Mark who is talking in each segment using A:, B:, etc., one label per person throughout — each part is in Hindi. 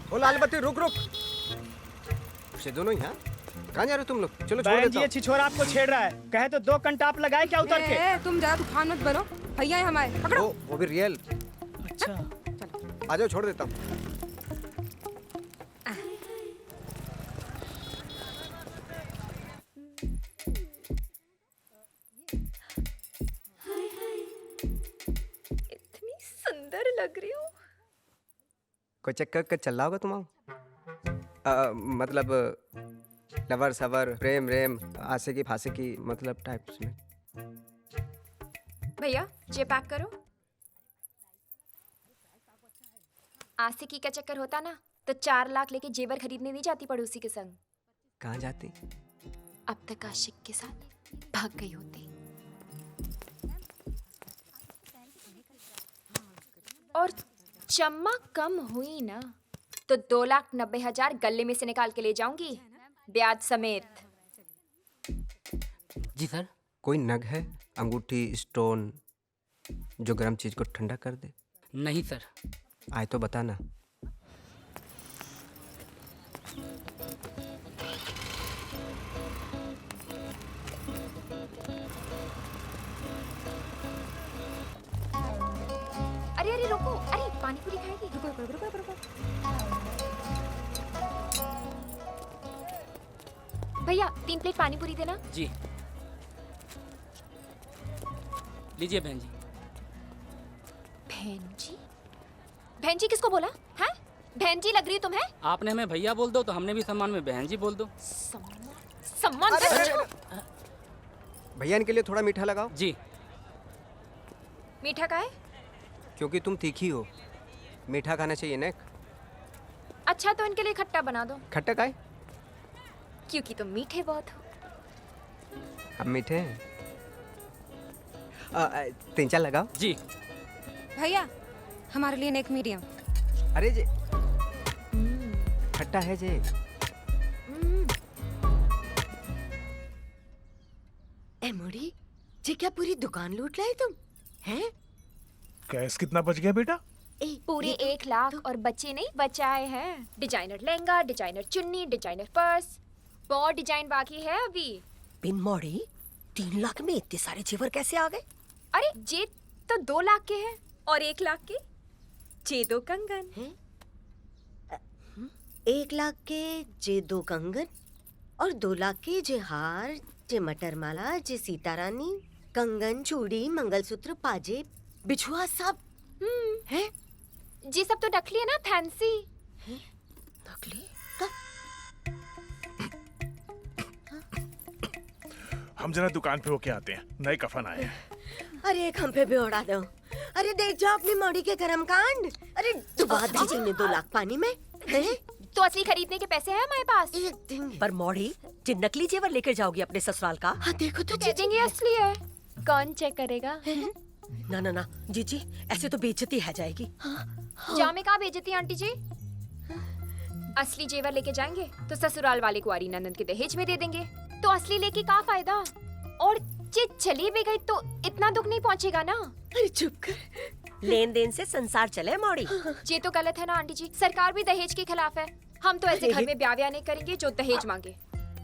A: ओ लाल बत्ती रुक रुक। से दोनों ही हाँ? कहाँ जा रहे हो तुम लोग? चलो छोड़ देता हूँ।
B: छिछोरा आपको छेड़ रहा है। कहे तो 2 कंटाप लगाए क्या उतर के?
C: तुम ज्यादा तूफान मत बनो, भैया है हमारे, पकड़ो।
A: वो भी रियल।
B: अच्छा
A: आ जाओ, छोड़ देता हूँ।
D: इतनी सुंदर लग रही हो।
A: कोई चक्कर का चल रहा होगा तुम्हारा? मतलब लवर सवर प्रेम रेम आसे की फांसी की मतलब टाइप्स में।
D: भैया ये पैक करो। आशिकी का चक्कर होता ना तो 4 लाख लेके जेवर खरीदने नहीं जाती पड़ोसी के संग।
A: कहाँ जाती?
D: अब तक आशिक के साथ भाग गई होती। और चम्मा कम हुई ना तो 2,90,000 गले में से निकाल के ले जाऊंगी, ब्याज समेत।
E: जी सर।
A: कोई नग है, अंगूठी स्टोन जो गर्म चीज को ठंडा कर दे?
E: नहीं सर।
A: आए तो बताना।
D: अरे अरे रुको, अरे पानी पूरी खाएगी? रुको रुको रुको रुको। भैया 3 प्लेट पानी पूरी देना।
E: जी लीजिए बहन जी।
D: बहन जी? बहन जी किसको बोला है? बहन जी लग रही तुम है?
E: आपने हमें भैया बोल दो तो हमने भी सम्मान में बहन जी बोल दो।
D: सम्मान
A: भैया इनके लिए थोड़ा मीठा लगाओ।
E: जी।
D: मीठा का है?
A: क्योंकि तुम तीखी हो, मीठा खाना चाहिए ना।
D: अच्छा तो इनके लिए खट्टा बना दो।
A: खट्टा का है?
D: क्योंकि तुम मीठे बहुत हो।
A: हम मीठे हैं। 3-4 लगाओ।
E: जी।
C: भैया हमारे लिए एक मीडियम।
A: अरे जे खट्टा है जे।
F: ए मोड़ी, जे क्या पूरी दुकान लूट लाए तुम? हैं?
G: कैश कितना बच गया बेटा?
D: पूरे 1 लाख और बच्चे नहीं बचाए हैं। डिजाइनर लहंगा, डिजाइनर चुन्नी, डिजाइनर पर्स, बहुत डिजाइन बाकी है अभी।
F: बिन मोड़ी 3 लाख में इतने सारे जेवर कैसे आ गए?
D: अरे जे तो 2 लाख के हैं और 1 लाख के जे 2 कंगन
F: हैं? 1 लाख के जे 2 कंगन और 2 लाख के जे हार, जे मटर माला, जे सीता रानी, कंगन, चूड़ी, मंगलसूत्र, पाजे, बिछुआ सब हैं?
D: जी सब तो नकली है ना, फैंसी।
F: नकली?
G: हम जरा दुकान पे होके आते हैं, नए कफन आए हैं।
F: अरे एक हम पे भी उड़ा दो। अरे देख जाओ अपनी मोड़ी के कर्म कांड। अरे डुबा दीजिए ने 2 लाख पानी में। हैं?
D: तो असली खरीदने के पैसे हैं हमारे पास।
F: एक दिन
H: पर मौड़ी जे नकली जेवर लेकर जाओगी अपने ससुराल का?
F: हाँ देखो तो
D: चीजें असली है, कौन चेक करेगा?
H: ना ना ना जीजी, ऐसे तो बेइज्जती है जाएगी।
D: जामे कहाँ बेइज्जती आंटी जी? असली जेवर लेके जाएंगे तो ससुराल वाले कुंवारी ननद के दहेज में दे देंगे, तो असली लेके क्या फायदा? और जे चली भी गई तो इतना दुख नहीं पहुंचेगा ना।
F: अरे चुप कर।
H: लेन देन से संसार चले मौड़ी।
D: ये तो गलत है ना आंटी जी, सरकार भी दहेज के खिलाफ है। हम तो ऐसे घर में ब्याह नहीं करेंगे जो दहेज मांगे।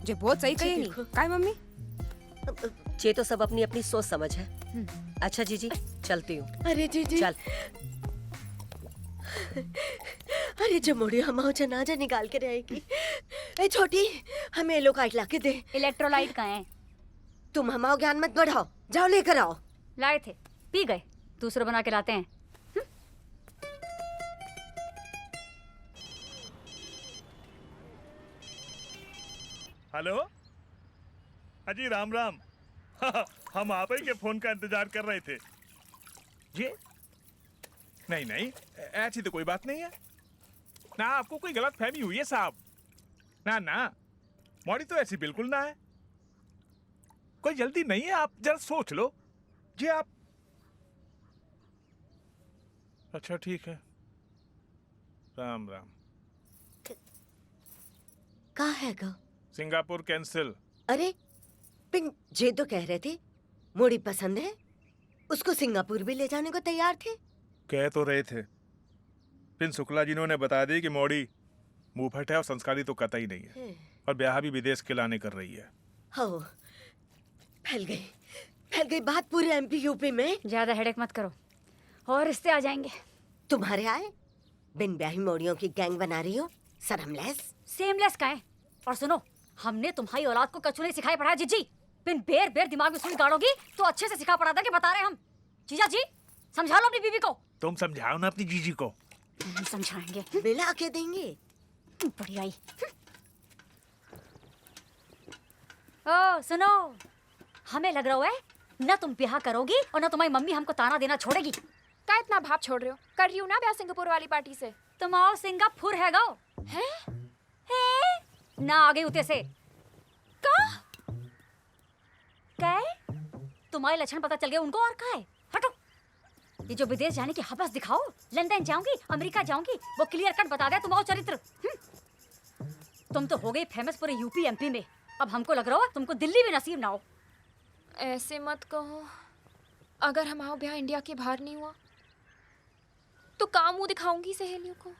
C: जे बहुत सही कही नहीं काय मम्मी?
H: ये तो सब अपनी अपनी सोच समझ है। अच्छा जीजी चलती हूँ।
F: अरे जीजी
H: चल।
F: अरे जमोड़ी हम जनाजा निकाल के रहेगी। ए छोटी हमें एलो काट ला के दे।
I: इलेक्ट्रोलाइट कहाँ है?
F: तुम हमारा ज्ञान मत बढ़ाओ, जाओ लेकर आओ।
I: लाए थे, पी गए, दूसरा बना के लाते हैं।
G: हेलो अजी राम राम। हम आप ही के फोन का इंतजार कर रहे थे। ये नहीं नहीं ऐसी तो कोई बात नहीं है ना, आपको कोई गलत फहमी हुई है साहब। ना ना मौड़ी तो ऐसी बिल्कुल ना है, कोई जल्दी नहीं है, आप जरा सोच लो। जी आप अच्छा ठीक है, राम राम।
F: कहाँ है गो?
G: Singapore cancel.
F: अरे पिन जे तो कह रहे थे मोड़ी पसंद है, उसको सिंगापुर भी ले जाने को तैयार थे।
G: कह तो रहे थे, फिर शुक्ला जी ने बता दी कि मोड़ी मुंह फट है और संस्कारी तो कतई नहीं है। और ब्याह भी विदेश के लाने कर रही है।
F: हो फैल गई बात पूरे एमपी यूपी में।
I: ज्यादा हेडेक मत करो और रिश्ते आ जाएंगे।
F: तुम्हारे आए बिन ब्याही मोड़ियों की गैंग बना रही हो, शर्मलेस।
I: सेमलेस का है। और सुनो, हमने तुम्हारी औलाद को कछु नहीं सिखाई पढ़ाया जीजी। बिन बेर बेर दिमाग में सुई गाड़ोगी तो अच्छे से सिखा पढ़ा था कि बता रहे हम। जीजा जी समझा लो अपनी बीवी को।
G: तुम समझाओ ना अपनी जीजी को।
I: समझाएंगे,
F: मिला के देंगे।
I: बढ़िया ही। ओ सुनो, हमें लग रहा है न तुम ब्याह करोगी और न तुम्हारी मम्मी हमको ताना देना छोड़ेगी।
D: का इतना भाप छोड़ रहे हो? कर रही हूँ ना ब्याह सिंगापुर वाली पार्टी से।
I: तुम आओ सिंगापुर है गाओ
D: हैं?
I: है ना आगे उते से का काय तुम्हारे लक्षण पता चल गए उनको। और का है, हटो। ये जो विदेश जाने की हवस दिखाओ, लंदन जाऊंगी अमेरिका जाऊंगी, वो क्लियर कट बता दे तुम्हारा चरित्र। तुम तो हो गई फेमस पूरे यूपी एमपी में। अब हमको लग रहा हो तुमको दिल्ली भी नसीब ना हो।
D: ऐसे मत कहो। अगर हमारा ब्याह इंडिया के बाहर नहीं हुआ तो काम मुंह दिखाऊंगी सहेलियों को।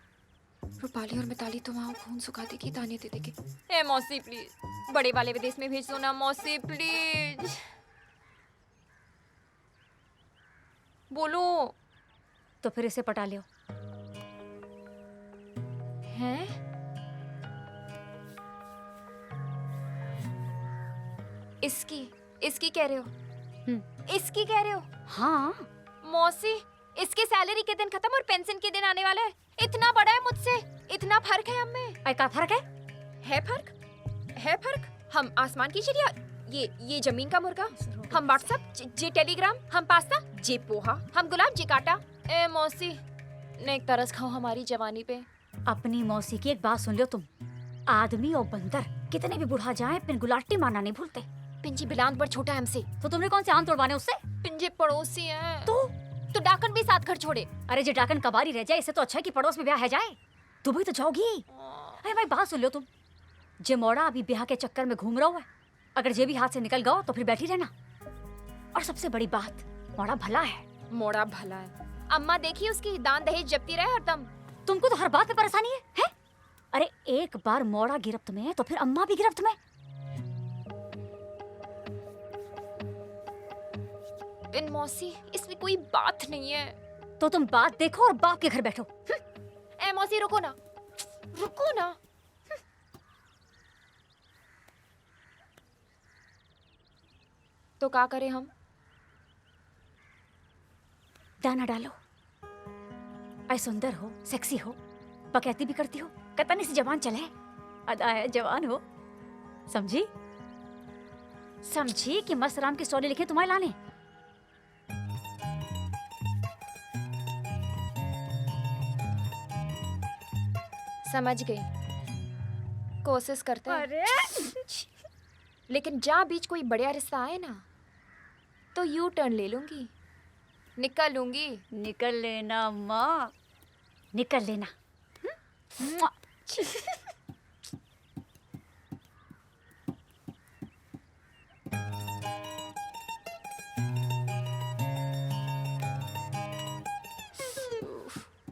D: रूपाली और मिताली तो वहाँ खून सुखा देगी, ताने दे देगी। ए मौसी प्लीज, बड़े वाले विदेश में भेज दो ना मौसी प्लीज। बोलो।
I: तो फिर इसे पटा लियो।
D: हैं? इसकी कह रहे हो? इसकी कह रहे हो?
I: हाँ
D: मौसी, इसकी सैलरी के दिन खत्म और पेंशन के दिन आने वाला है। इतना बड़ा है मुझसे, इतना फर्क है हम में।
I: का फर्क है?
D: है फर्क, है फर्क। हम आसमान की चिड़िया, ये जमीन का मुर्गा। हम व्हाट्सएप, जे टेलीग्राम। हम पास्ता, जे पोहा। हम गुलाब, जे काटा। ए मौसी, ने एक तरस खाओ हमारी जवानी पे।
I: अपनी मौसी की एक बात सुन लो तुम। आदमी और बंदर कितने भी बुढ़ा जाए पिन गुलाटी मारना नहीं भूलते।
D: पिंजी बिलान पर छोटा हमसे।
I: तो तुमने कौन से आम तोड़वाने उससे?
D: पिंजे पड़ोसी हैं।
I: तो
D: डाकन भी साथ घर छोड़े।
I: अरे जे डाकन कबारी रह जाए, इससे तो अच्छा है कि पड़ोस में ब्याह है जाए। दुबई तो जाओगी। अरे भाई बात सुन लो तुम। जे मोड़ा अभी ब्याह के चक्कर में घूम रहा है, अगर जे भी हाथ से निकल गया तो फिर बैठी रहना। और सबसे बड़ी बात, मोड़ा भला है।
D: मोड़ा भला है। अम्मा देखी उसकी दान दहेज जपती रहे हरदम।
I: तुमको तो हर बात में परेशानी है? अरे एक बार मोड़ा गिरफ्त में तो फिर अम्मा भी गिरफ्त में।
D: इन मौसी, इसमें कोई बात नहीं है।
I: तो तुम बात देखो और बाप के घर बैठो।
D: ए मौसी रुको ना, रुको ना। तो क्या करें हम?
I: दाना डालो। आई सुंदर हो, सेक्सी हो, बकैती भी करती हो, कतनी सी जवान चले, अदा है जवान हो। समझी? समझी कि मस्त राम की स्टोरी लिखे तुम्हारे लाने।
D: समझ गई, कोशिश करते हैं।
I: अरे
D: लेकिन जहाँ बीच कोई बढ़िया रिश्ता आए ना तो यू टर्न ले लूंगी, निकल लूंगी।
I: निकल लेना माँ, निकल लेना।